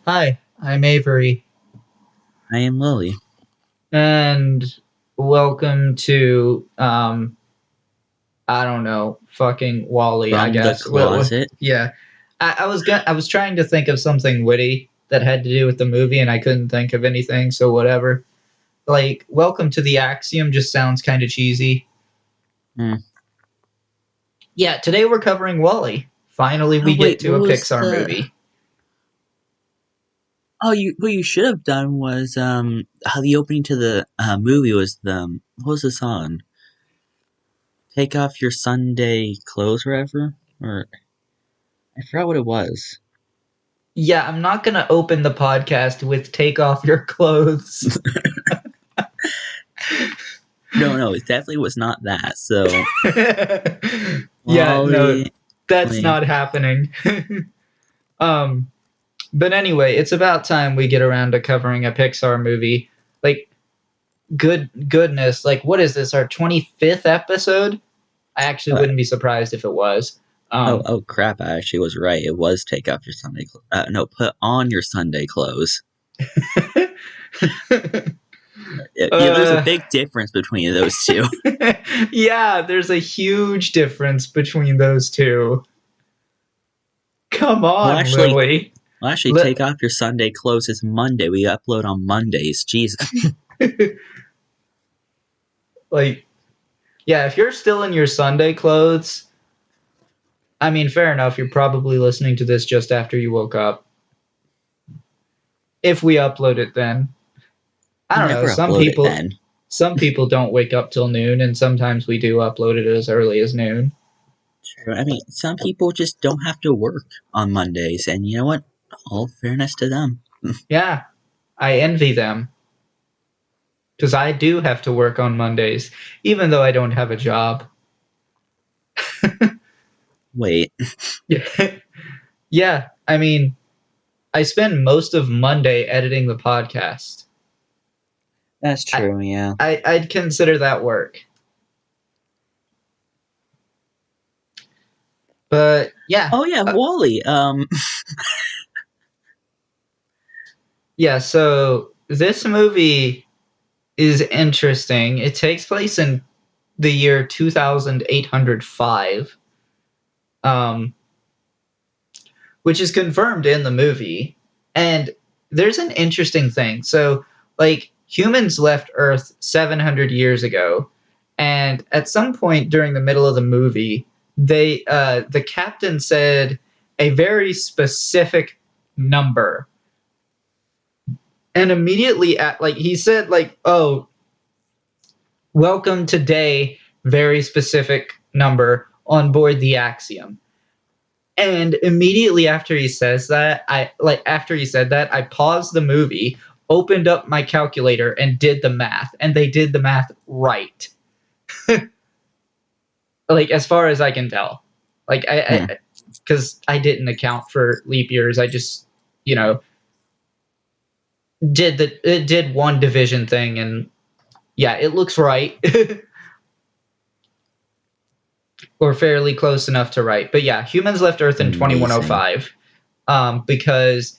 Hi, I'm Avery, I am Lily. and welcome to I don't know, fucking Wally. I From the guess. closet. Yeah, I was trying to think of something witty that had to do with the movie, and I couldn't think of anything. So whatever. Like, welcome to the Axiom just sounds kind of cheesy. Hmm. Yeah, today we're covering Wally. Finally, Oh we get wait, to what a was Pixar the? movie. Oh, what you should have done was how the opening to the movie was the what was the song? Take off your Sunday clothes, or whatever. Or I forgot what it was. Yeah, I'm not gonna open the podcast with "Take off your clothes." No, it definitely was not that. So Yeah, no, Wally that's playing. not happening. um, but anyway, it's about time we get around to covering a Pixar movie. Like, goodness, like what is this? Our 25th episode? I actually Uh, wouldn't be surprised if it was. Um, oh crap! I actually was right. It was take off your Sunday clothes. No, put on your Sunday clothes. Yeah, there's a uh, big difference between those two. yeah, there's a huge difference between those two. Come Well, on, actually, Lily. Well, actually, Li- take off your Sunday clothes. It's Monday. We upload on Mondays. Jesus. like, yeah, if you're still in your Sunday clothes, I mean, fair enough. You're probably listening to this just after you woke up. If we upload it then. I We don't know. never Some upload it people then. some people don't wake up till noon, and sometimes we do upload it as early as noon. True. I mean, some people just don't have to work on Mondays, and you know what? All fairness to them. Yeah, I envy them because I do have to work on Mondays, even though I don't have a job. Wait, Yeah, yeah. I mean, I spend most of Monday editing the podcast. that's I, true. Yeah. I'd consider that work. But yeah, Oh yeah, uh, Wally. yeah. So this movie is interesting. It takes place in the year 2805, um, which is confirmed in the movie. And there's an interesting thing. So, like, humans left Earth 700 years ago, and at some point during the middle of the movie, the captain said a very specific number, and immediately at like he said like, "Oh, welcome today, very specific number on board the Axiom." And immediately after he says that, after he said that, I paused the movie, opened up my calculator, and did the math. And they did the math right. Like, as far as I can tell. Like, hmm. because I didn't account for leap years. I just, you know, did one division thing, and yeah, it looks right. Or fairly close enough to right. But yeah, humans left Earth in Amazing. 2105, because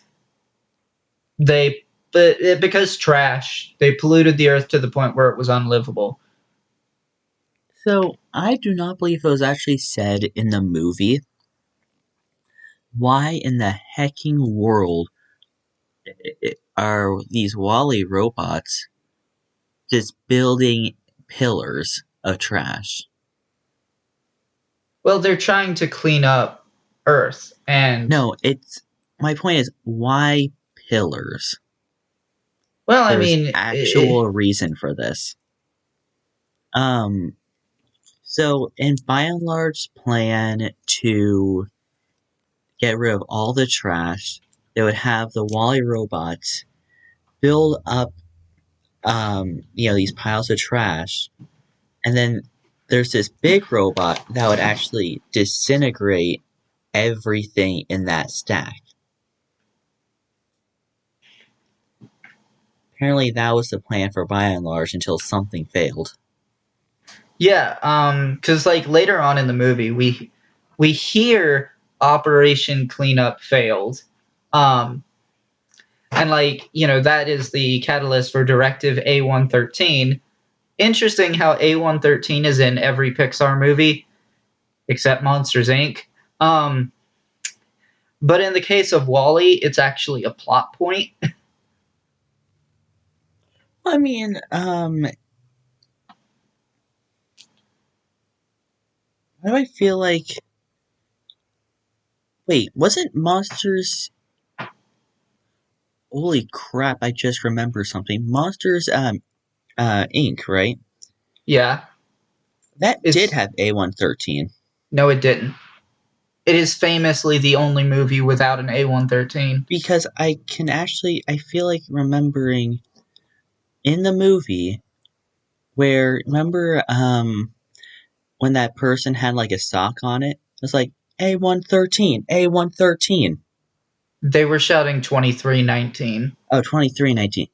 they because trash, they polluted the earth to the point where it was unlivable. So I do not believe it was actually said in the movie. Why in the hecking world are these Wally robots just building pillars of trash? Well, they're trying to clean up earth, and No, it's my point is why pillars? well, I There's mean, actual reason for this. Um, so in by and large plan to get rid of all the trash, they would have the Wally robots build up these piles of trash, and then there's this big robot that would actually disintegrate everything in that stack. Apparently that was the plan for by and large until something failed. yeah, because like later on in the movie, we hear Operation Cleanup failed, um, And like, that is the catalyst for Directive A113. Interesting how A113 is in every Pixar movie except Monsters Inc. Um, but in the case of Wall-E, it's actually a plot point. I mean, why do I feel like? Wait, wasn't Monsters? Holy crap! I just remember something. Monsters, Inc. Right? Yeah, That did it's have A113 no, it didn't. It is famously the only movie without an A113. because I feel like remembering in the movie where remember when that person had like a sock on it. It was like A113, A113. They were shouting 2319. Oh, 2319.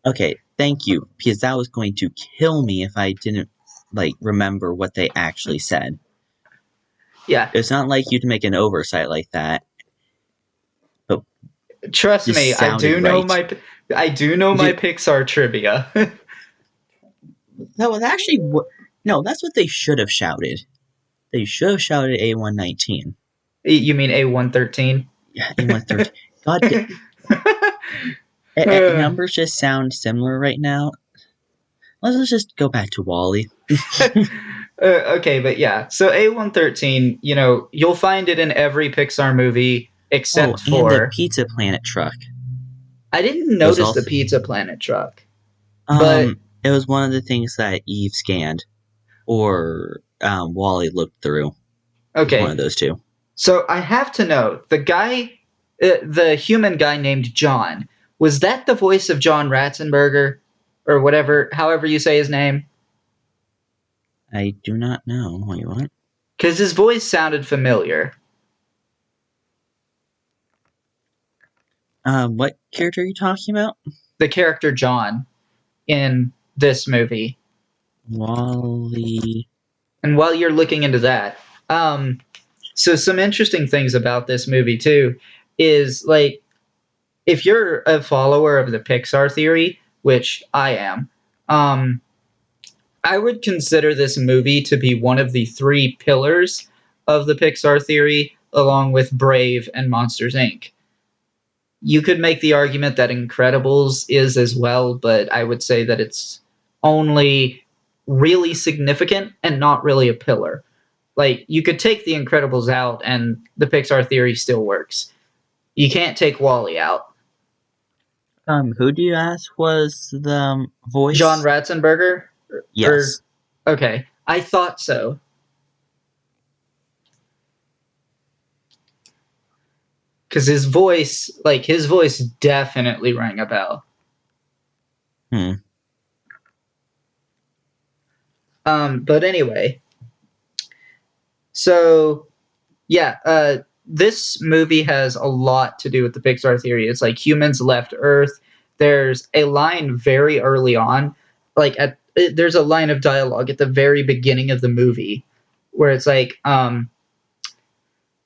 Okay, thank you, because that was going to kill me if I didn't like remember what they actually said. Yeah, It's not like you to make an oversight like that, but trust me, just sounded right. I do know my Dude, Pixar trivia. that was actually what. No, that's what they should have shouted. They should have shouted A119. You mean A113? Yeah, A113. God, numbers just sound similar right now. Let's just go back to Wally. Okay, but yeah. So A113, you'll find it in every Pixar movie Oh, except and the for. Pizza Planet truck I didn't was notice the also Pizza Planet truck, but it was one of the things that Eve scanned or Wally looked through. It was one okay. of those two. So I have to know the human guy named John. Was that the voice of John Ratzenberger, or whatever, however you say his name? I do not know. Wait, what? Because his voice sounded familiar. What character are you talking about? The character John in this movie. Wally. And while you're looking into that, so some interesting things about this movie too is like if you're a follower of the Pixar theory, which I am, um, I would consider this movie to be one of the three pillars of the Pixar theory, along with Brave and Monsters Inc. You could make the argument that Incredibles is as well, but I would say that it's only really significant and not really a pillar. Like, you could take The Incredibles out and the Pixar theory still works. You can't take Wall-E out. Who do you ask was the John voice? Ratzenberger? Or Yes. okay, I thought so. Because his voice definitely rang a bell. Hmm. But anyway, so yeah, this movie has a lot to do with the Pixar theory. It's like humans left Earth. There's a line very early on, there's a line of dialogue at the very beginning of the movie where it's like,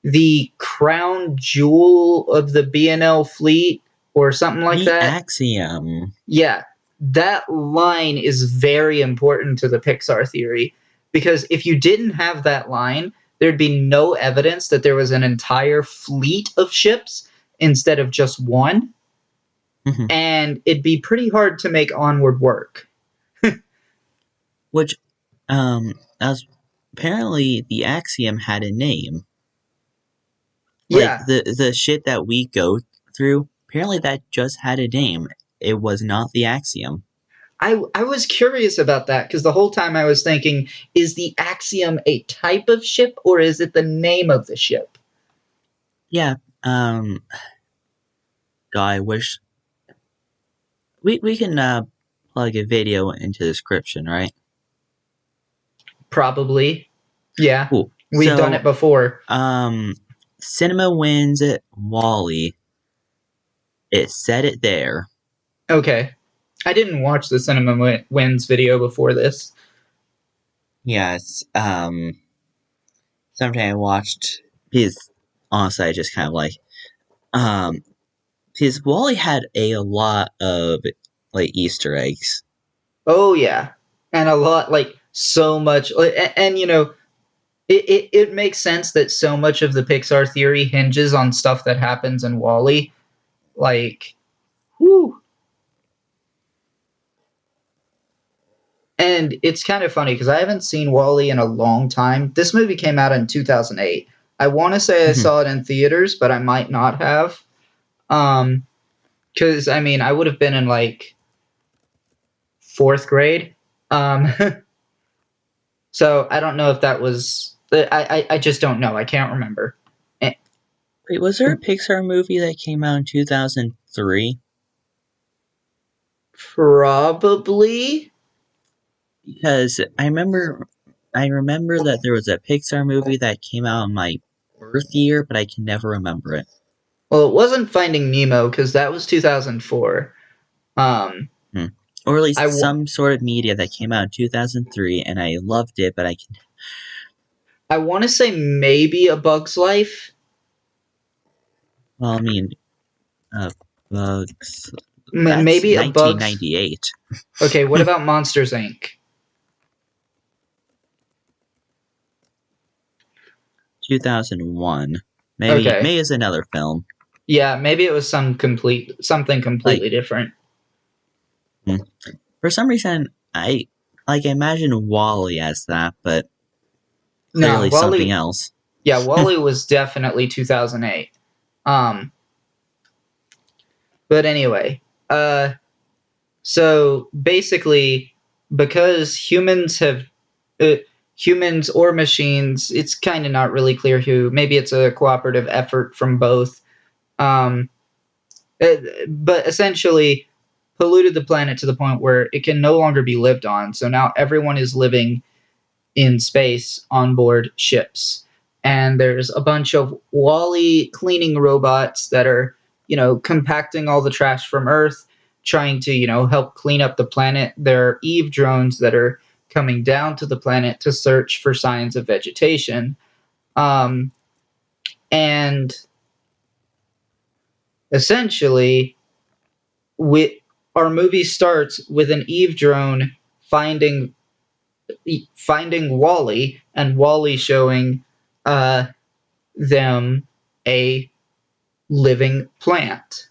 the crown jewel of the B&L fleet or something like The that. axiom. Yeah, that line is very important to the Pixar theory because if you didn't have that line, there'd be no evidence that there was an entire fleet of ships instead of just one, Mhm. and it'd be pretty hard to make Onward work. Which, as apparently the axiom had a name. Like Yeah, the shit that we go through, apparently that just had a name. It was not the axiom. I was curious about that because the whole time I was thinking, is the Axiom a type of ship or is it the name of the ship? Yeah. God, I wish we can plug a video into the description, right? Probably. Yeah, Cool. we've done it So, before. um, Cinema Wins Wally. It said it there. Okay. I didn't watch the Cinema Wins video before this. Yes. Something I watched because honestly, I just kind of like um Because Wally had a lot of like Easter eggs. Oh yeah, and a lot like so much, and it makes sense that so much of the Pixar theory hinges on stuff that happens in Wally. Like, whew. And it's kind of funny because I haven't seen Wally in a long time. This movie came out in 2008. I want to say I Mhm. saw it in theaters, but I might not have. Because I mean, I would have been in like fourth grade. Um, so I don't know if that was. I just don't know. I can't remember. Eh, Wait, was there a Pixar movie that came out in 2003? Probably. Because I remember that there was a Pixar movie that came out in my birth year, but I can never remember it. Well, it wasn't Finding Nemo because that was 2004. Um, Hmm. Or at I least w- some sort of media that came out in 2003, and I loved it, but I can. I want to say maybe A Bug's Life. Well, I mean, uh, bugs. That's Maybe A Bug's. 1998. Okay, what about Monsters Inc? 2001. Maybe Okay, it's another film. yeah, maybe it was something Like, completely different. hmm. For some reason, I imagine Wally as that, but No, clearly something Wally. else. Yeah, Wally was definitely 2008. Um, but anyway, so basically, because uh, humans or machines, it's kind of not really clear who. Maybe it's a cooperative effort from both. Um, but essentially, polluted the planet to the point where it can no longer be lived on. So now everyone is living in space on board ships. And there's a bunch of Wally cleaning robots that are, compacting all the trash from Earth, trying to, help clean up the planet. There are Eve drones that are coming down to the planet to search for signs of vegetation. Um, and essentially, we, our movie starts with an Eve drone finding finding Wally and Wally showing uh, them a living plant.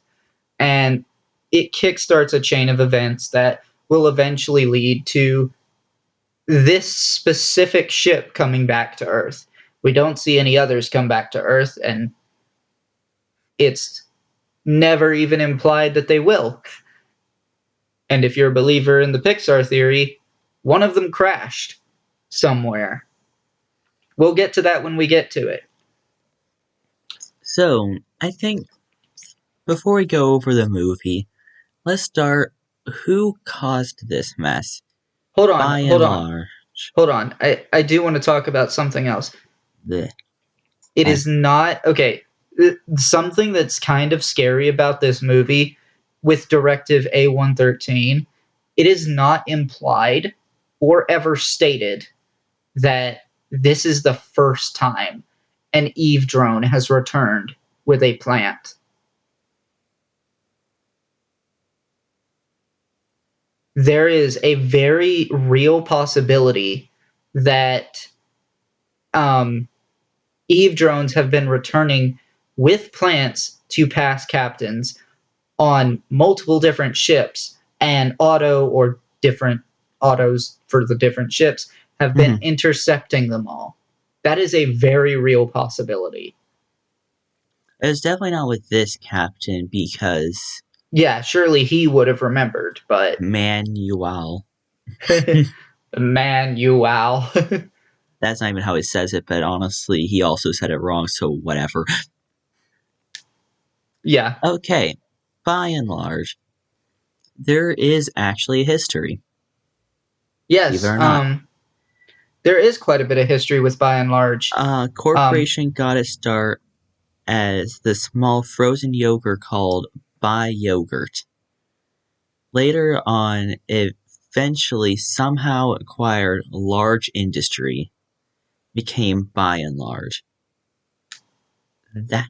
And it kickstarts a chain of events that will eventually lead to this specific ship coming back to Earth. We don't see any others come back to Earth, and it's never even implied that they will. And if you're a believer in the Pixar theory, one of them crashed somewhere. We'll get to that when we get to it. So, I think before we go over the movie, let's start who caused this mess, Hold on, by hold and on, large. hold on. I do want to talk about something else. The It I, is not okay. Something that's kind of scary about this movie with Directive A113, it is not implied or ever stated that this is the first time an Eve drone has returned with a plant. There is a very real possibility that um, Eve drones have been returning with plants to past captains on multiple different ships, and different autos for the different ships have been mhm. intercepting them all. That is a very real possibility. It was definitely not with this captain because Yeah, surely he would have remembered, but Manuel. man, you wow. That's not even how he says it, but honestly, he also said it wrong, so whatever. Yeah. Okay, by and large, there is actually a history, believe it Yes. or not. There is quite a bit of history with By and Large. Um, Corporation got its start as the small frozen yogurt called By Yogurt. Later on, it eventually somehow acquired a large industry, became By and Large. That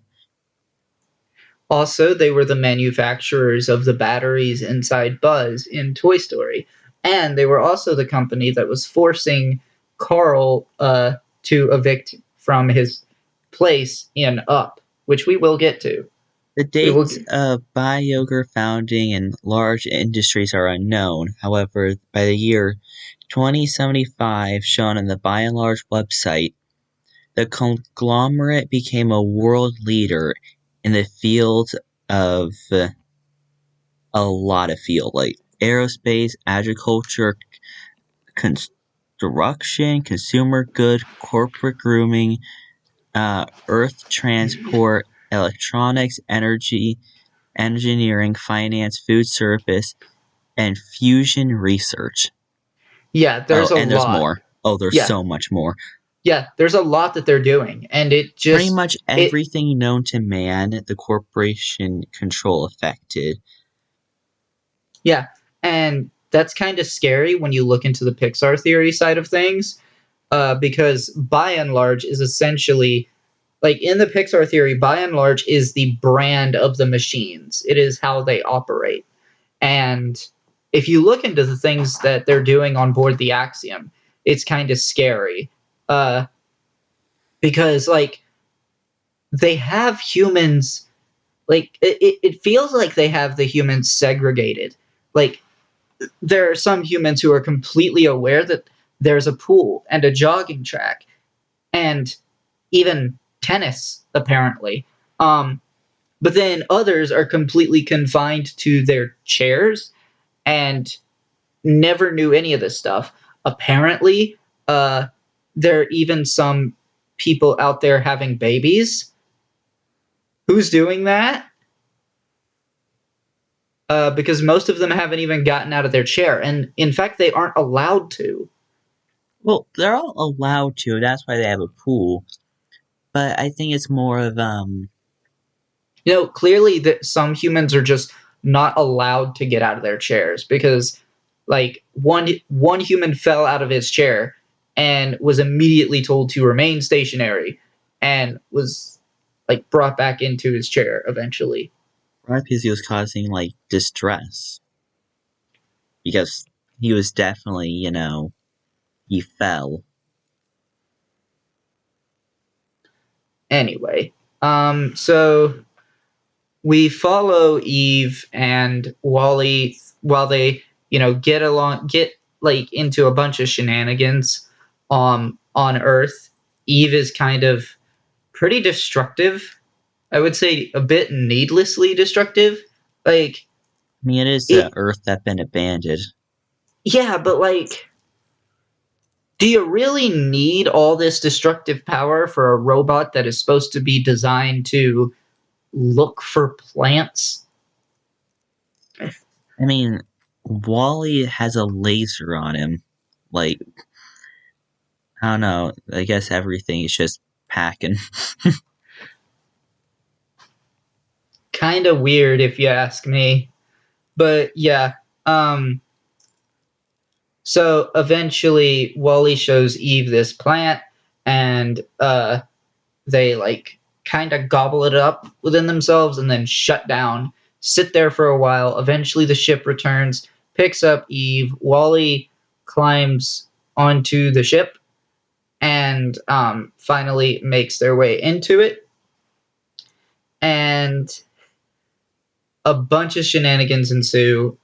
Also, they were the manufacturers of the batteries inside Buzz in Toy Story. And they were also the company that was forcing Carl to evict from his place in Up, which we will get to. The We will. dates of Biogre founding and large industries are unknown. However, by the year 2075, shown on the By and Large website, the conglomerate became a world leader in the field of a lot of field, like aerospace, agriculture, construction, consumer good, corporate grooming, earth transport, electronics, energy, engineering, finance, food service, and fusion research. Yeah, Oh, there's a and there's lot. more. Oh, there's Yeah, so much more. yeah, there's a lot that they're doing, and it Pretty just much it everything known to man, the corporation control affected. yeah, and that's kind of scary when you look into the Pixar theory side of things, because by and large is essentially like in the Pixar theory, by and large is the brand of the machines. It is how they operate. And if you look into the things that they're doing on board the Axiom, it's kind of scary. Uh, because like they have humans like it feels like they have the humans segregated. Like there are some humans who are completely aware that there's a pool and a jogging track and even tennis apparently. But then others are completely confined to their chairs and never knew any of this stuff. Apparently, there are even some people out there having babies. Who's doing that? Because most of them haven't even gotten out of their chair. And in fact, they aren't allowed to. Well, they're all allowed to. That's why they have a pool. But I think it's more of Clearly that some humans are just not allowed to get out of their chairs because like one human fell out of his chair and was immediately told to remain stationary and was like brought back into his chair eventually. probably because he was causing like distress. Because he was definitely, he fell. Anyway, so we follow Eve and Wally while they, get like into a bunch of shenanigans on Earth. Eve is kind of pretty destructive. I would say a bit needlessly destructive. Like I mean, it is the it Earth that's been abandoned. yeah, but like do you really need all this destructive power for a robot that is supposed to be designed to look for plants? I mean, Wally has a laser on him. Like, I don't know. I guess everything is just packing. Kind of weird if you ask me. But yeah, um so eventually Wally shows Eve this plant and they like kind of gobble it up within themselves and then shut down, sit there for a while. Eventually the ship returns, picks up Eve. Wally climbs onto the ship and finally makes their way into it. And a bunch of shenanigans ensue.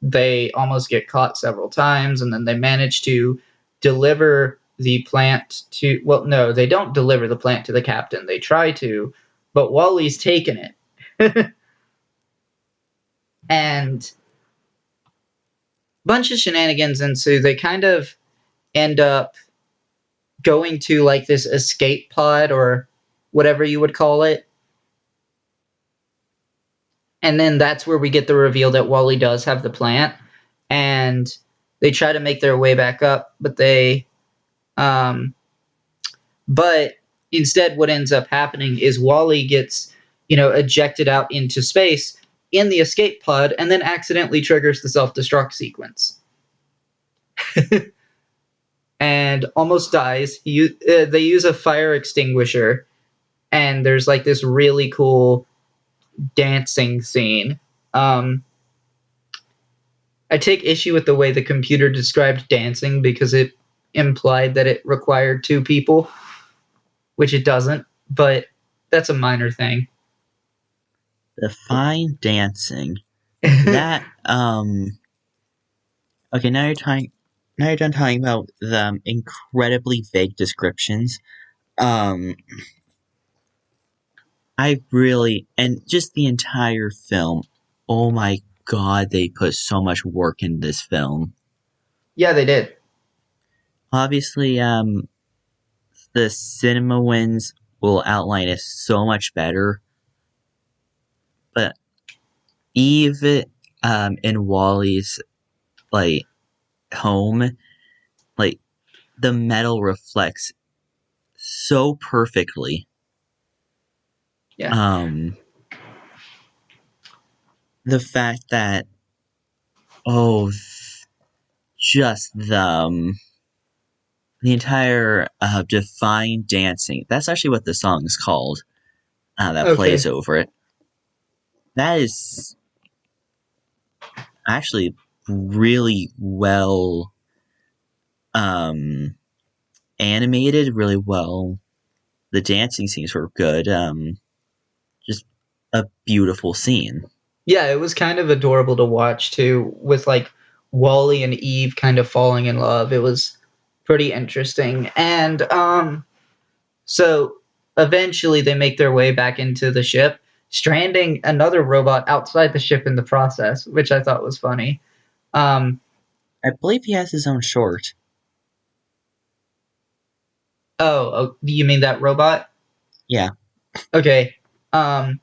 They almost get caught several times, and then they manage to deliver the plant to. Well, no, they don't deliver the plant to the captain. They try to, but Wally's taken it. And a bunch of shenanigans ensue. They kind of end up going to like this escape pod or whatever you would call it. And then that's where we get the reveal that Wally does have the plant. And they try to make their way back up, um, but instead what ends up happening is Wally gets, ejected out into space in the escape pod and then accidentally triggers the self-destruct sequence. And almost dies. They use a fire extinguisher and there's like this really cool dancing scene. Um, I take issue with the way the computer described dancing because it implied that it required two people, which it doesn't, but that's a minor thing. The fine dancing. That okay, now you're done talking about the incredibly vague descriptions. Um I really and just the entire film. Oh my god, they put so much work in this film. Yeah, they did. Obviously, the cinema wins will outline it so much better, but Eve in Wally's like home, like the metal reflects so perfectly. Yeah. Um the fact that oh just the entire Define dancing. That's actually what the song is called. That plays Okay. over it. That is actually really well um, animated, really well. The dancing scenes were good. Just a beautiful scene. Yeah, it was kind of adorable to watch too, with like Wally and Eve kind of falling in love. It was pretty interesting. And so eventually they make their way back into the ship, stranding another robot outside the ship in the process, which I thought was funny. Um, I believe he has his own short. oh, you mean that robot? Yeah. Okay. Um,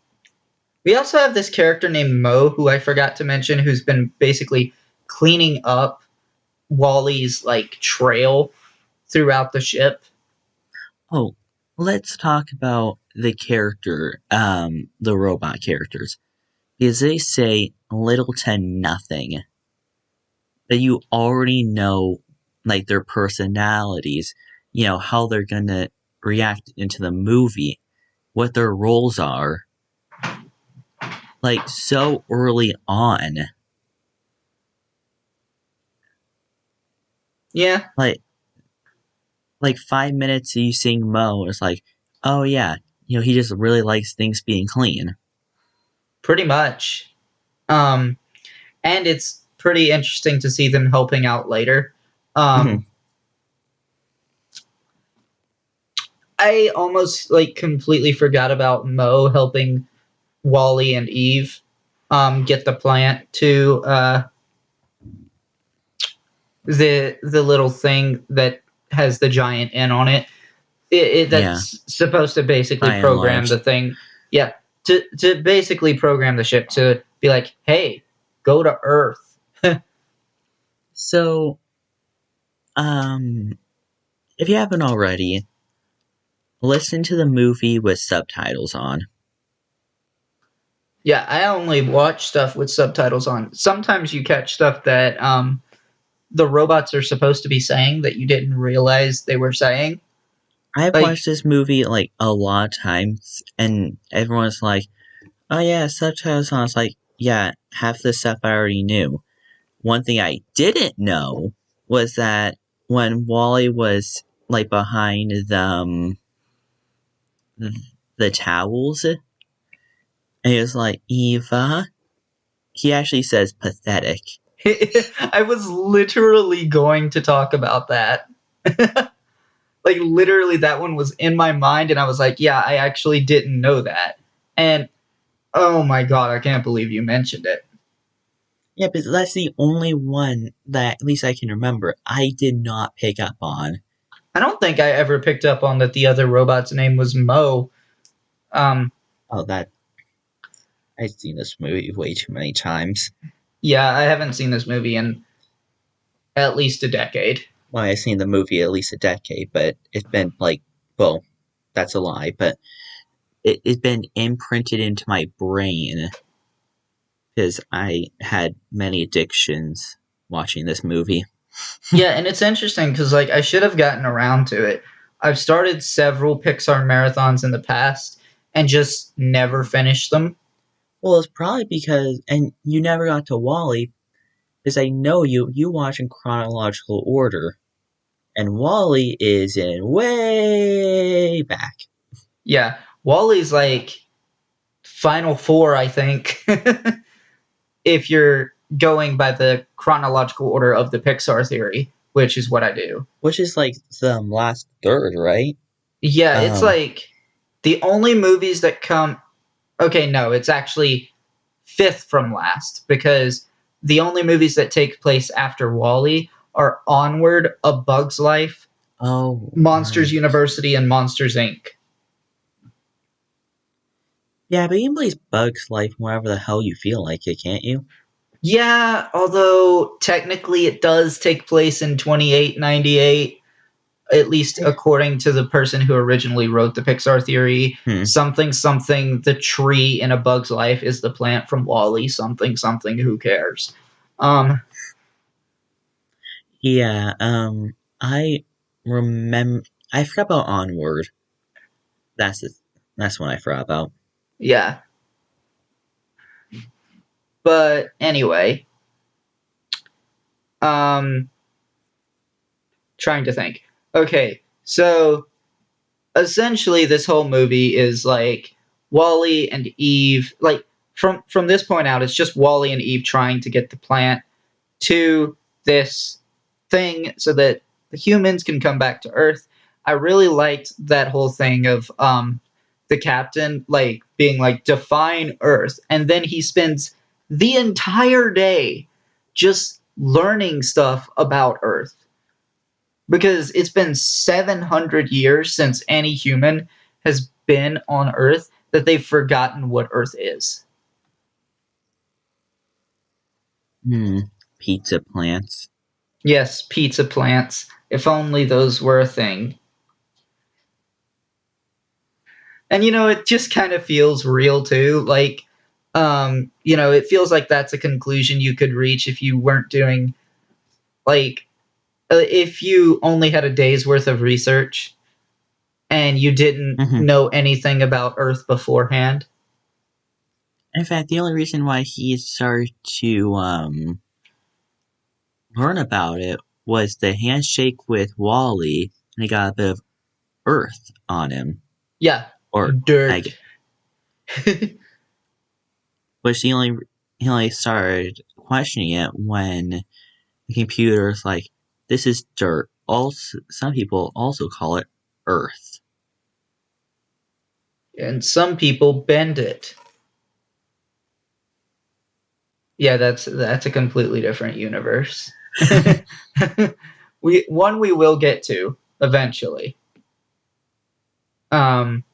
we also have this character named Mo, who I forgot to mention, who's been basically cleaning up Wally's like trail throughout the ship. Oh, let's talk about the robot characters. Because they say little to nothing that you already know, like their personalities, how they're gonna react into the movie, what their roles are, like so early on. Yeah, Like, 5 minutes of you seeing Mo is like, oh yeah, he just really likes things being clean. pretty much. Um, and it's pretty interesting to see them helping out later. Mhm. Um, I almost like completely forgot about Mo helping Wally and Eve get the plant to the little thing that has the giant N on it. Yeah, That's supposed to basically by and program the large. thing. Yeah, to basically program the ship to be like, hey, go to Earth. So, um, if you haven't already, listen to the movie with subtitles on. Yeah, I only watch stuff with subtitles on. Sometimes you catch stuff that the robots are supposed to be saying that you didn't realize they were saying. I've watched Like, this movie like a lot of times, and everyone's like, "Oh yeah, subtitles on." It's like, yeah, half the stuff I already knew. One thing I didn't know was that when Wally was like behind the towels, and he was like, "Eva," he actually says "pathetic." I was literally going to talk about that. Like, literally, that one was in my mind, and I was like, yeah, I actually didn't know that. And oh my god, I can't believe you mentioned it. Yeah, but that's the only one that at least I can remember I did not pick up on. I don't think I ever picked up on that the other robot's name was Mo. Um, Oh, that I've seen this movie way too many times. yeah, I haven't seen this movie in at least a decade. Well, I've seen the movie at least a decade, but it's been like, well, that's a lie, but it's been imprinted into my brain because I had many addictions watching this movie. Yeah, and it's interesting because like I should have gotten around to it. I've started several Pixar marathons in the past and just never finished them. Well, it's probably because, and you never got to Wally, because I know you watch in chronological order, and Wally is in way back. Yeah, Wally's like Final Four, I think, if you're going by the chronological order of the Pixar theory, which is what I do. Which is like the last third, right? Yeah, it's Um, like the only movies that come. Okay, no, it's actually fifth from last because the only movies that take place after Wally are Onward, A Bug's Life, oh, Monsters right. University, and Monsters Inc. Yeah, but you can place Bug's Life wherever the hell you feel like it, can't you? Yeah, although technically it does take place in 2898, at least according to the person who originally wrote the Pixar theory. Hmm. Something, something, the tree in A Bug's Life is the plant from Wally, something, something, who cares? Um, Yeah, I remember. I forgot about Onward. That's the, that's one I forgot about. yeah. But anyway, um, trying to think. Okay, so essentially this whole movie is like Wally and Eve, like from this point out, it's just Wally and Eve trying to get the plant to this thing so that the humans can come back to Earth. I really liked that whole thing of the captain like being like define Earth, and then he spends the entire day just learning stuff about Earth because it's been 700 years since any human has been on Earth that they've forgotten what Earth is. Hmm. Pizza plants. Yes, pizza plants. If only those were a thing. And it just kind of feels real too. Like, it feels like that's a conclusion you could reach if you weren't doing like if you only had a day's worth of research and you didn't Hmm. know anything about Earth beforehand. In fact, the only reason why he started to learn about it was the handshake with Wally, and he got a bit of Earth on him, Yeah, or dirt. like, which he only started questioning it when the computer's like, "This is dirt." Also, some people also call it Earth. And some people bend it. Yeah, that's a completely different universe. We will get to eventually. Um,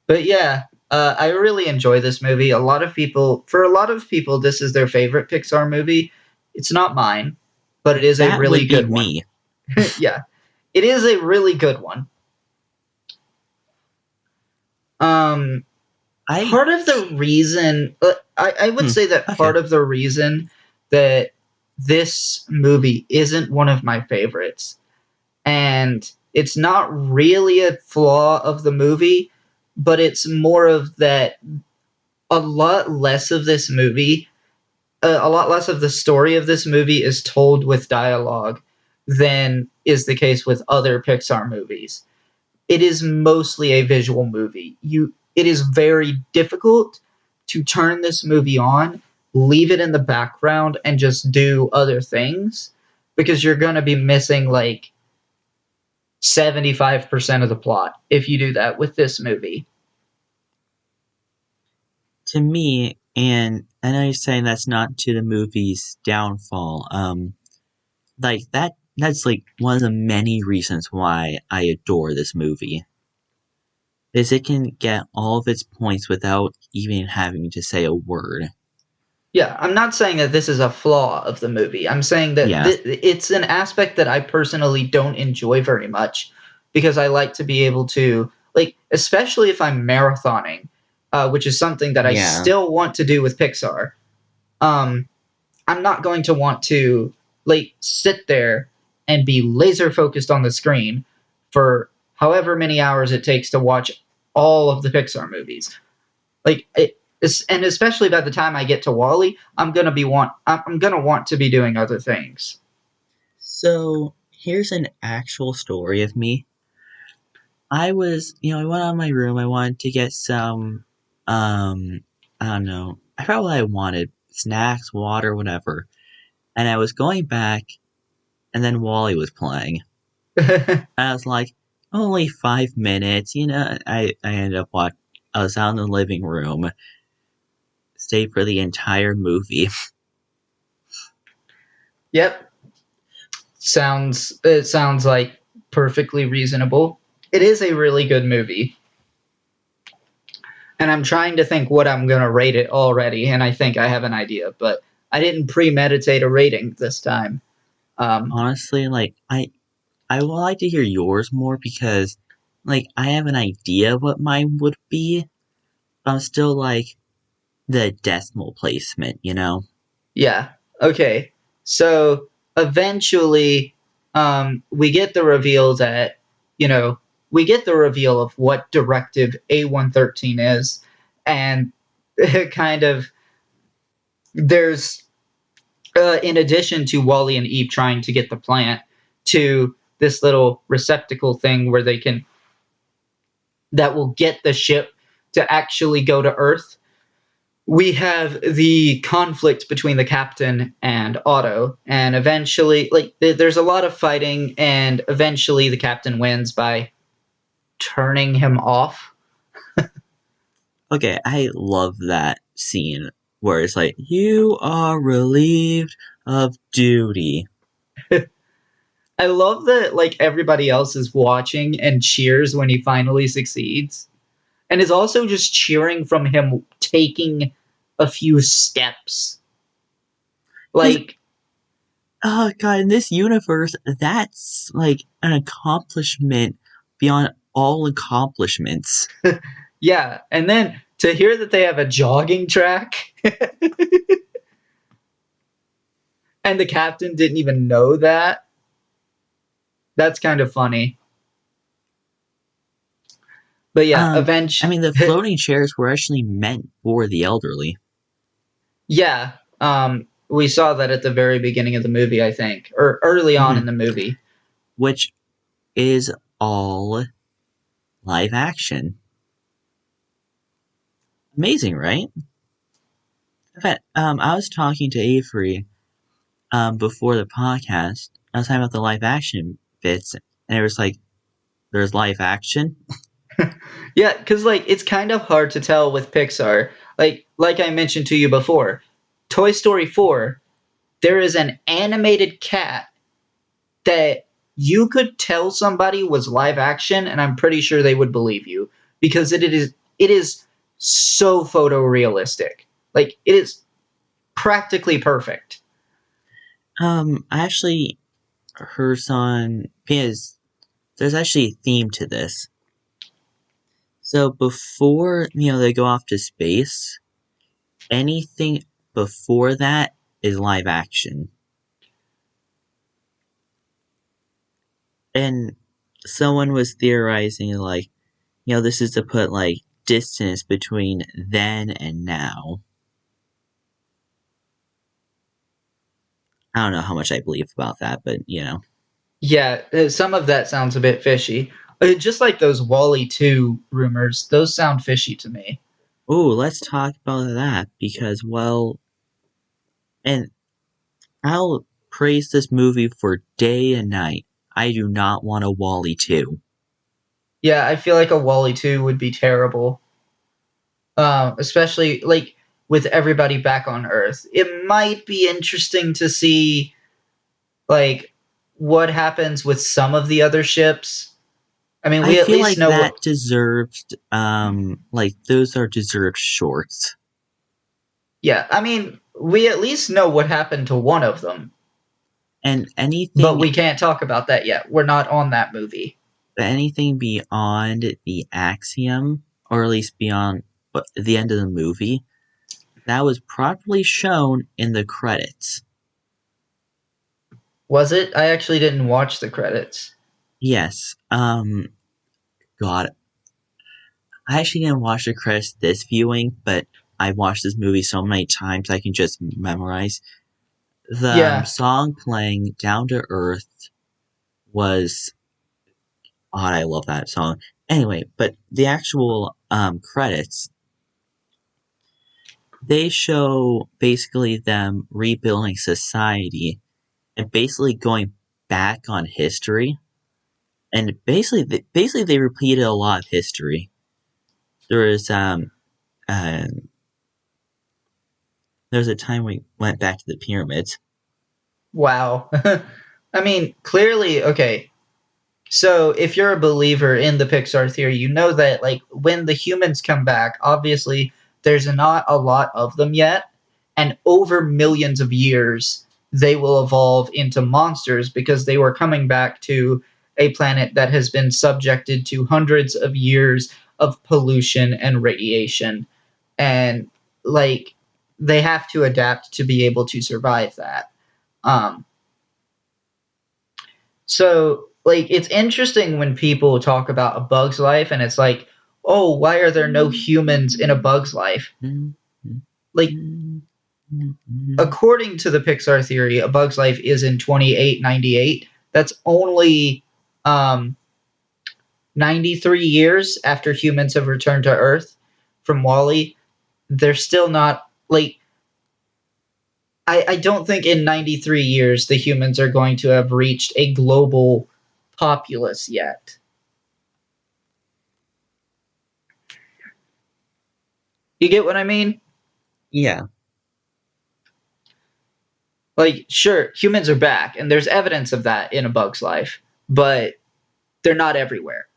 but yeah, I really enjoy this movie. For a lot of people, this is their favorite Pixar movie. It's not mine, but it is a That really would be good one. me. Yeah, it is a really good one. Um, I Part of the reason I would hmm, say that okay. part of the reason that this movie isn't one of my favorites, and it's not really a flaw of the movie, but it's more of that a lot less of this movie, a lot less of the story of this movie is told with dialogue than is the case with other Pixar movies. It is mostly a visual movie. It is very difficult to turn this movie on, leave it in the background and just do other things because you're going to be missing like 75% of the plot if you do that with this movie. To me, and I know you're saying that's not to the movie's downfall. Like that's like one of the many reasons why I adore this movie. Is it can get all of its points without even having to say a word. Yeah, I'm not saying that this is a flaw of the movie. I'm saying that Yeah, it's an aspect that I personally don't enjoy very much because I like to be able to, like, especially if I'm marathoning, which is something that I yeah. still want to do with Pixar. Um, I'm not going to want to, like, sit there and be laser focused on the screen for however many hours it takes to watch all of the Pixar movies. Like, And especially by the time I get to Wally, I'm gonna want to be doing other things. So here's an actual story of me. I went out of my room. I wanted to get some, um, I don't know. I forgot what I wanted. Snacks, water, whatever. And I was going back, and then Wally was playing. And I was like, only 5 minutes, I ended up I was out in the living room, stayed for the entire movie. Yep, it sounds like perfectly reasonable. It is a really good movie, and I'm trying to think what I'm gonna rate it already, and I think I have an idea, but I didn't premeditate a rating this time. Um, Honestly, like, I would like to hear yours more because, like, I have an idea of what mine would be. But I'm still like the decimal placement, you know? yeah. Okay. So eventually, we get the reveal that you know we get the reveal of what Directive A113 is, and kind of there's in addition to Wally and Eve trying to get the plant to this little receptacle thing where they can that will get the ship to actually go to Earth. We have the conflict between the captain and Otto, and eventually, like, there's a lot of fighting, and eventually the captain wins by turning him off. Okay, I love that scene where it's like, you are relieved of duty. I love that, like, everybody else is watching and cheers when he finally succeeds, and is also just cheering from him taking a few steps. Because, Like, oh god, in this universe, that's like an accomplishment beyond all accomplishments. yeah, and then to hear that they have a jogging track and the captain didn't even know that, that's kind of funny. But yeah, I eventually, mean, the floating chairs were actually meant for the elderly, yeah, we saw that at the very beginning of the movie, I think, or early on in Mhm. the movie. Which is all live action. Amazing, right? In fact, I was talking to Avery before the podcast. I was talking about the live action bits, and it was like, there's live action. Yeah, because like it's kind of hard to tell with Pixar. Like I mentioned to you before, Toy Story 4, there is an animated cat that you could tell somebody was live action, and I'm pretty sure they would believe you because it is so photorealistic. Like it is practically perfect. I actually heard on because there's actually a theme to this. So before they go off to space, anything before that is live action, and someone was theorizing like, this is to put like distance between then and now. I don't know how much I believe about that, but Yeah, some of that sounds a bit fishy. Just like those Wally 2 rumors, those sound fishy to me. Oh, let's talk about that because, well, and I'll praise this movie for day and night. I do not want a Wally 2. Yeah, I feel like a Wally 2 would be terrible. Especially like with everybody back on Earth. It might be interesting to see like what happens with some of the other ships. I mean, I we at feel least like know that what. deserves, like, those are deserved shorts. Yeah, I mean, we at least know what happened to one of them, And but anything, we can't talk about that yet. We're not on that movie. anything beyond the axiom, or at least beyond the end of the movie, that was properly shown in the credits. Was it? I actually didn't watch the credits. Yes, God, I actually didn't watch the credits this viewing, but I watched this movie so many times I can just memorize. The Yeah. song playing Down to Earth was odd. I love that song. Anyway, but the actual credits, they show basically them rebuilding society and basically going back on history. And basically they repeated a lot of history. There is uh, there's a time we went back to the pyramids. Wow. I mean, clearly, okay. So if you're a believer in the Pixar theory, you know that like when the humans come back, obviously there's not a lot of them yet, and over millions of years they will evolve into monsters because they were coming back to a planet that has been subjected to hundreds of years of pollution and radiation, and like they have to adapt to be able to survive that. Um, so, like, it's interesting when people talk about a bug's life and it's like, oh, why are there no humans in a bug's life? Like, according to the Pixar theory, a bug's life is in 2898. That's only 93 years after humans have returned to Earth from Wally. They're still not, like, I don't think in 93 years the humans are going to have reached a global populace yet. You get what I mean? Yeah. Like, sure, humans are back, and there's evidence of that in a bug's life, but they're not everywhere.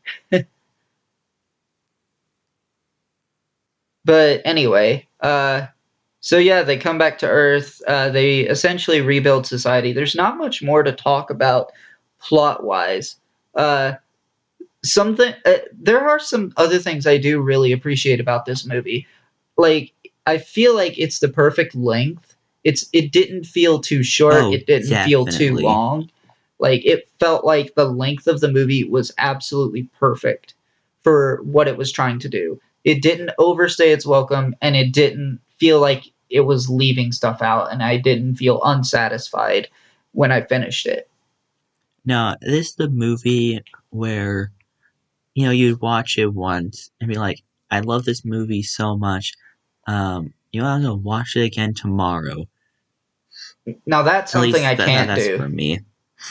But anyway, so yeah, they come back to Earth. They essentially rebuild society. There's not much more to talk about plot wise. Uh, there are some other things I do really appreciate about this movie. Like, I feel like it's the perfect length. It didn't feel too short. Oh, It didn't feel too definitely. long. Like, it felt like the length of the movie was absolutely perfect for what it was trying to do. It didn't overstay its welcome, and it didn't feel like it was leaving stuff out, and I didn't feel unsatisfied when I finished it. No, this is the movie where you'd watch it once and be like, I love this movie so much. I'm gonna watch it again tomorrow. Now that's At something I least can't that's do. for me.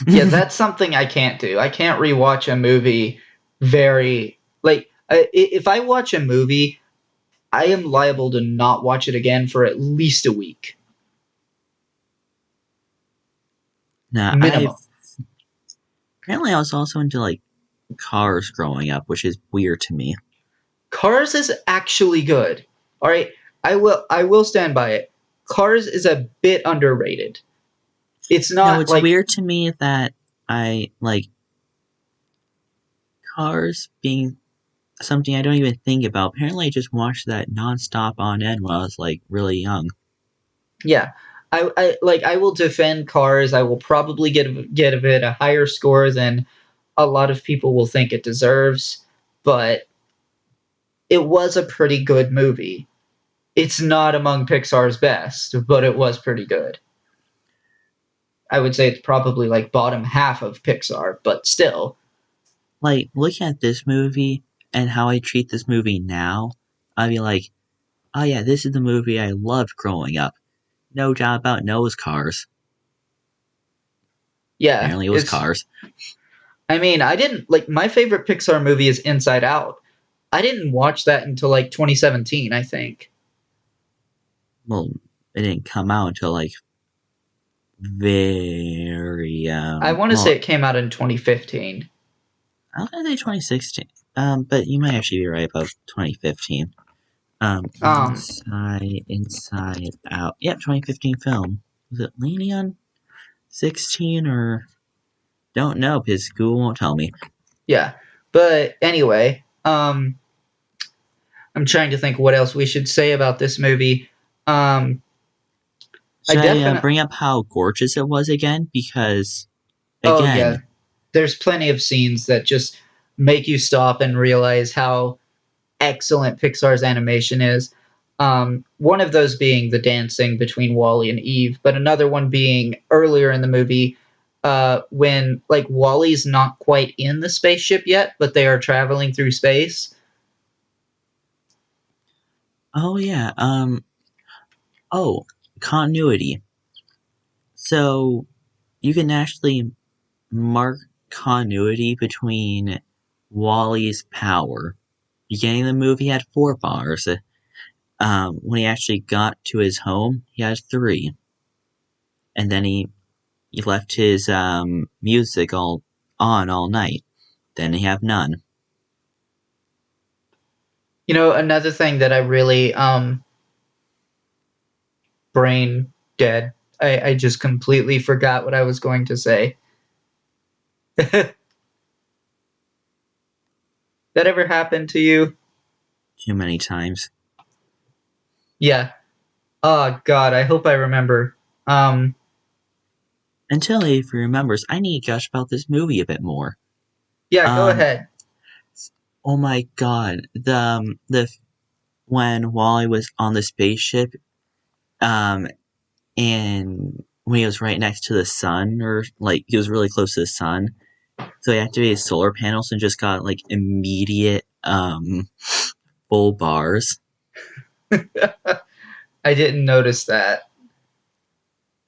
Yeah, that's something I can't do. I can't rewatch a movie very like if I watch a movie, I am liable to not watch it again for at least a week Now, I minimum. apparently I was also into like Cars growing up, which is weird to me. Cars is actually good. All right, I will stand by it. Cars is a bit underrated. It's No, not it's like weird to me that I like Cars being something I don't even think about. Apparently, I just watched that nonstop on end when I was like really young. yeah. I will defend Cars. I will probably get it a higher score than a lot of people will think it deserves, but it was a pretty good movie. It's not among Pixar's best, but it was pretty good. I would say it's probably like bottom half of Pixar, but still. Like looking at this movie and how I treat this movie now, I'd be like, oh yeah, this is the movie I loved growing up. No doubt about no, it was Cars. Yeah, Apparently, it was it's Cars. I mean, I didn't like my favorite Pixar movie is Inside Out. I didn't watch that until like 2017, I think. Well, it didn't come out until like very I want to say well, it came out in 2015. I was gonna say 2016. But you might actually be right about 2015. Um, Inside Out. Yep, 2015 film. Was it leaning on 16 or don't know because Google won't tell me. yeah. But anyway, I'm trying to think what else we should say about this movie. Um, I Should I definitely bring up how gorgeous it was again? Because Oh yeah, again, there's plenty of scenes that just make you stop and realize how excellent Pixar's animation is. One of those being the dancing between Wally and Eve, but another one being earlier in the movie when like Wally's not quite in the spaceship yet, but they are traveling through space. Oh yeah. Oh, continuity. So you can actually mark continuity between Wally's power. Beginning of the movie he had 4 bars. When he actually got to his home, he had 3. And then he left his music all on all night. Then he have none. You know, another thing that I really brain dead. I just completely forgot what I was going to say. That ever happened to you? Too many times. Yeah. Oh God, I hope I remember. Um, Until if he remembers, I need to gush about this movie a bit more. yeah, go Um, ahead. oh my god, the when Wally was on the spaceship, um, and when he was right next to the sun, or like he was really close to the sun, so he activated his solar panels and just got like immediate full bars. I didn't notice that.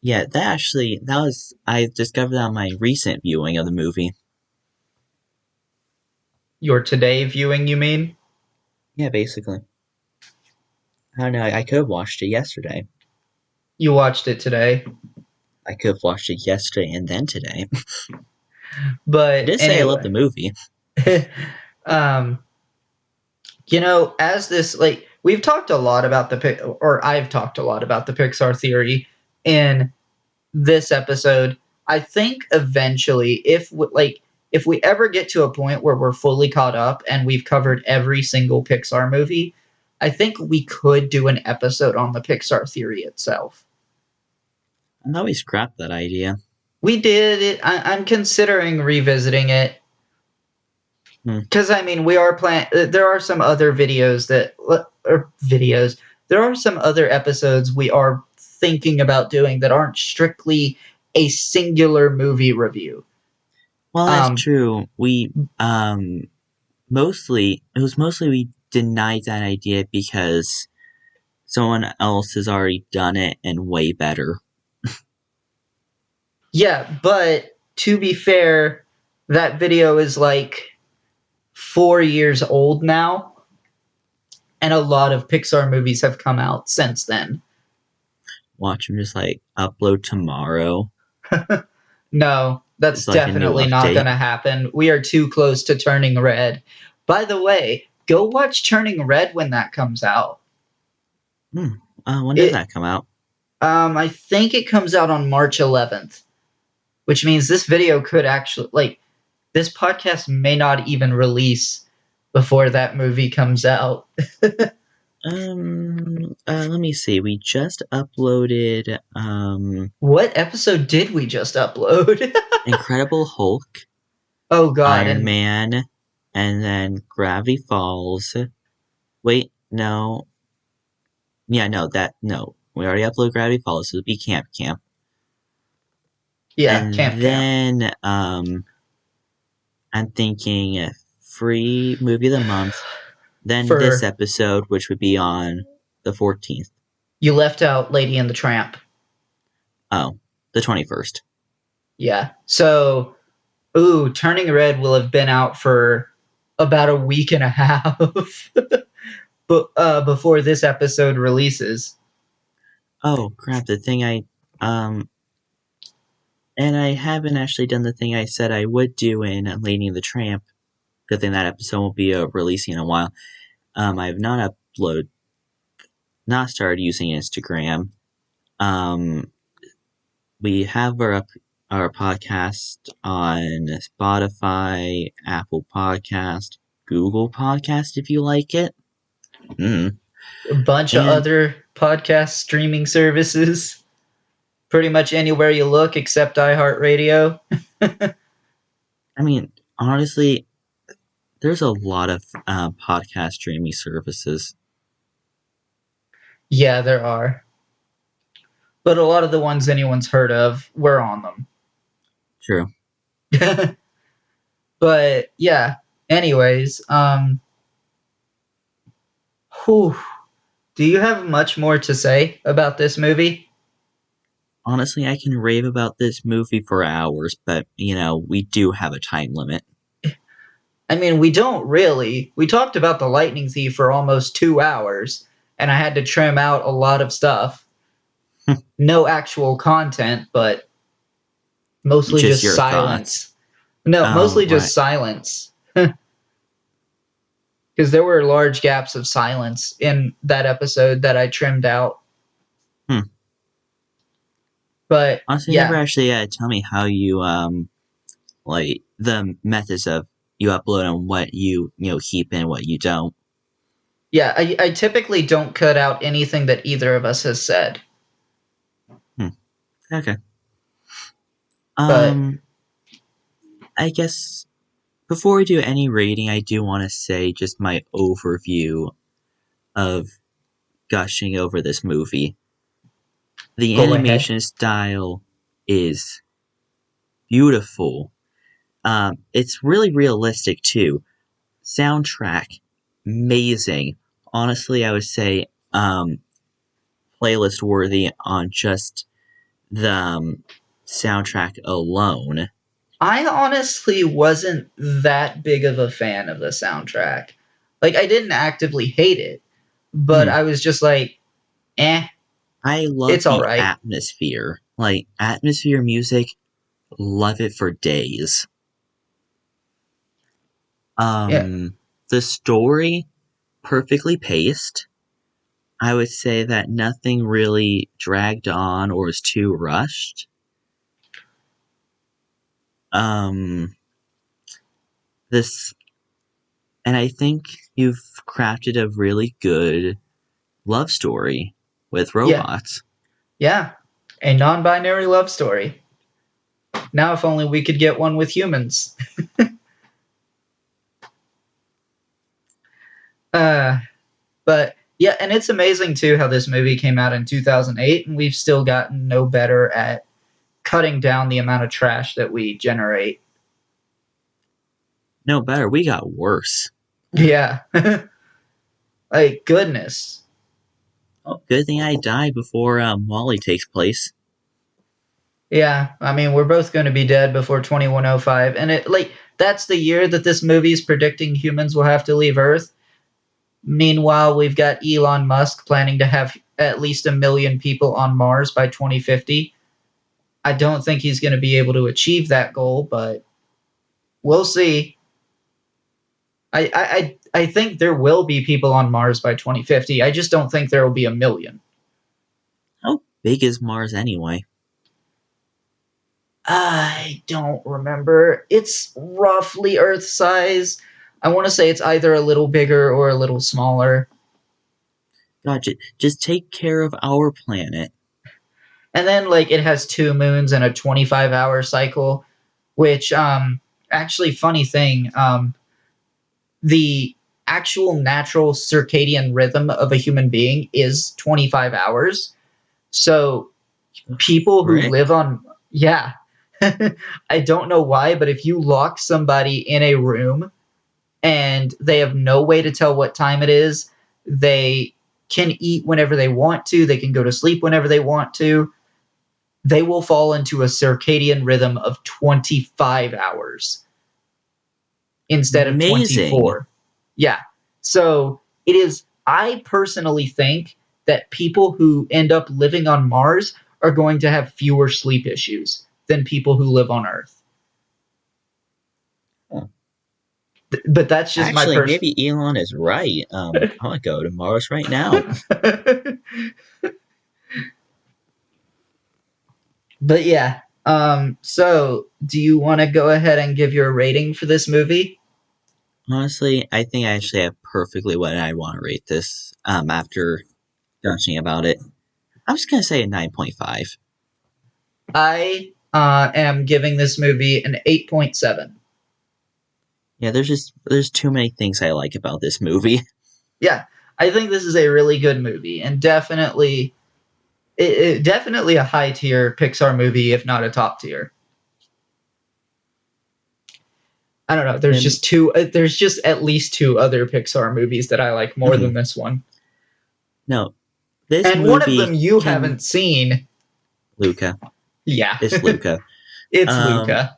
Yeah, that was I discovered that on my recent viewing of the movie. Your today viewing, you mean? Yeah, basically. I don't know. I could have watched it yesterday. You watched it today. I could have watched it yesterday and then today. I But did say I love the anyway, movie. um, you know, as this like we've talked a lot about or I've talked a lot about the Pixar theory in this episode. I think eventually, if we ever get to a point where we're fully caught up and we've covered every single Pixar movie, I think we could do an episode on the Pixar theory itself. I thought we scrapped that idea. We did it. I'm considering revisiting it Hmm. because I mean we are plan. There are some other videos that or videos. There are some other episodes we are thinking about doing that aren't strictly a singular movie review. Well, that's Um, true. We mostly it was mostly we denied that idea because someone else has already done it and way better. yeah, but to be fair, that video is like 4 years old now, and a lot of Pixar movies have come out since then. Watch them just like upload tomorrow. No, that's It's like a new definitely not going update. to happen. We are too close to Turning Red. By the way, go watch Turning Red when that comes out. Hmm. When does It that come out? I think it comes out on March 11th, which means this video could actually this podcast may not even release before that movie comes out. Let me see. We just uploaded What episode did we just upload? Incredible Hulk, Oh God, Iron and Man, and then Gravity Falls. Wait, no. Yeah, no. We already uploaded Gravity Falls, so it'll be Camp. yeah, And Camp. then I'm thinking free movie of the month. Then this For episode, which would be on the 14th. you left out Lady and the Tramp. Oh, the 21st. Yeah. So, ooh, Turning Red will have been out for about a week and a half, but before this episode releases. Oh crap! The thing um and I haven't actually done the thing I said I would do in Lady and the Tramp. Good thing that episode won't be releasing in a while. I have not started using Instagram. Um, we have our podcast on Spotify, Apple Podcast, Google Podcast if you like it. Mm. A bunch of And other podcast streaming services. Pretty much anywhere you look except iHeartRadio. I mean, honestly, there's a lot of podcast streaming services. Yeah, there are. But a lot of the ones anyone's heard of, we're on True. them. But yeah, anyways, whew, do you have much more to say about this movie? Honestly, I can rave about this movie for hours, but, we do have a time limit. I mean, we don't really. We talked about the lightning thief for almost 2 hours, and I had to trim out a lot of stuff. No actual content, but mostly Just just your thoughts. silence. No, Oh, mostly right. just silence. Because there were large gaps of silence in that episode that I trimmed out. Hmm. But Honestly, you never yeah, actually tell me how you, like, the methods of you upload and what you keep and what you don't. yeah, I typically don't cut out anything that either of us has said. Hmm. Okay. But Um, I guess before we do any rating, I do want to say just my overview of gushing over this movie. The go ahead. animation style is beautiful. It's really realistic too. Soundtrack, amazing. Honestly, I would say playlist worthy on just the soundtrack alone. I honestly wasn't that big of a fan of the soundtrack. Like, I didn't actively hate it, but Hmm. I was just like, eh, I love it's all the right. atmosphere. Like atmosphere music, love it for days. Yeah, The story, perfectly paced. I would say that nothing really dragged on or was too rushed. Um, this, and I think you've crafted a really good love story with yeah, robots. yeah. A non binary love story. Now, if only we could get one with humans. Uh, but yeah, and it's amazing too how this movie came out in 2008, and we've still gotten no better at cutting down the amount of trash that we generate. No better, we got worse. Yeah. Like, goodness. Oh, good thing I died before Wally takes place. Yeah, I mean, we're both going to be dead before 2105, and that's the year that this movie is predicting humans will have to leave Earth. Meanwhile, we've got Elon Musk planning to have at least 1 million people on Mars by 2050. I don't think he's going to be able to achieve that goal, but we'll see. I think there will be people on Mars by 2050. I just don't think there will be 1 million. How big is Mars anyway? I don't remember. It's roughly Earth size. I want to say it's either a little bigger or a little smaller. God, just take care of our planet. And then like it has 2 moons and a 25-hour cycle, which actually funny thing, the actual natural circadian rhythm of a human being is 25 hours. So people who Frick? live on yeah. I don't know why, but if you lock somebody in a room and they have no way to tell what time it is. They can eat whenever they want to, they can go to sleep whenever they want to. They will fall into a circadian rhythm of 25 hours instead of Amazing. 24. Yeah. So it is, I personally think that people who end up living on Mars are going to have fewer sleep issues than people who live on Earth. Huh. But that's just my Actually, person. maybe Elon is right. I want to go to Mars right now. But yeah. So do you want to go ahead and give your rating for this movie? Honestly, I think I actually have perfectly what I want to rate this. After gushing about it, I'm just gonna say a 9.5. I am giving this movie an 8.7. Yeah, there's too many things I like about this movie. Yeah. I think this is a really good movie, and definitely a high tier Pixar movie, if not a top tier. I don't know. There's And just two. There's just at least two other Pixar movies that I like more than mhm, this one, no, this and one of them movie you can haven't seen. Luca. Yeah, It's Luca. it's Um, Luca.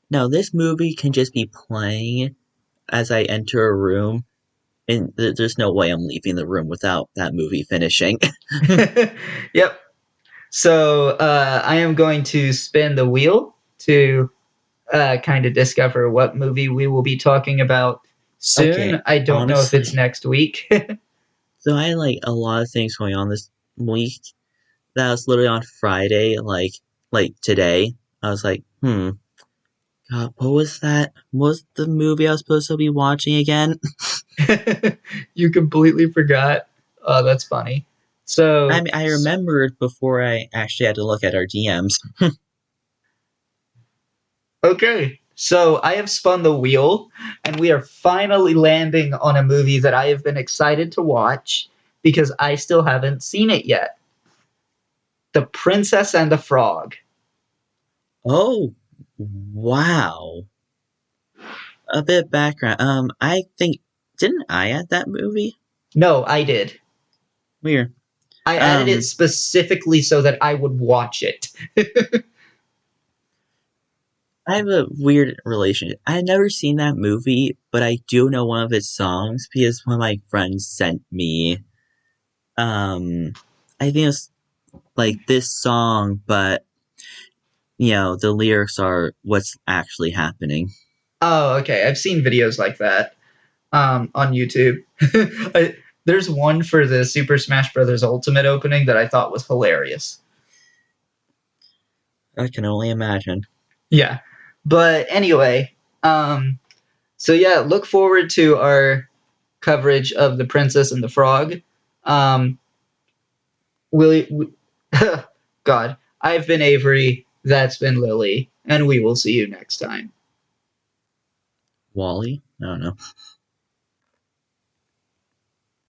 no, this movie can just be playing as I enter a room, and there's no way I'm leaving the room without that movie finishing. Yep. So I am going to spin the wheel to kind of discover what movie we will be talking about Okay, soon. I don't know if it's honestly, next week. so I had like a lot of things going on this week. That was literally on Friday, like today. I was like, God, what was that? What was the movie I was supposed to be watching again? You completely forgot. Oh, that's funny. I So, mean, I remembered before I actually had to look at our DMs. okay. So I have spun the wheel, and we are finally landing on a movie that I have been excited to watch because I still haven't seen it yet. The Princess and the Frog. Oh, wow. A bit of background. I think didn't I add that movie? No, I did. Weird. I added it Um, specifically so that I would watch it. I have a weird relationship. I had never seen that movie, but I do know one of its songs because one of my friends sent me. I think it's like this song, but the lyrics are what's actually happening. Oh, okay. I've seen videos like that on YouTube. There's one for the Super Smash Bros. Ultimate opening that I thought was hilarious. I can only imagine. Yeah. But anyway, so yeah, look forward to our coverage of The Princess and the Frog. Um, will God, I've been Avery, that's been Lily, and we will see you next time. Wally? I don't know.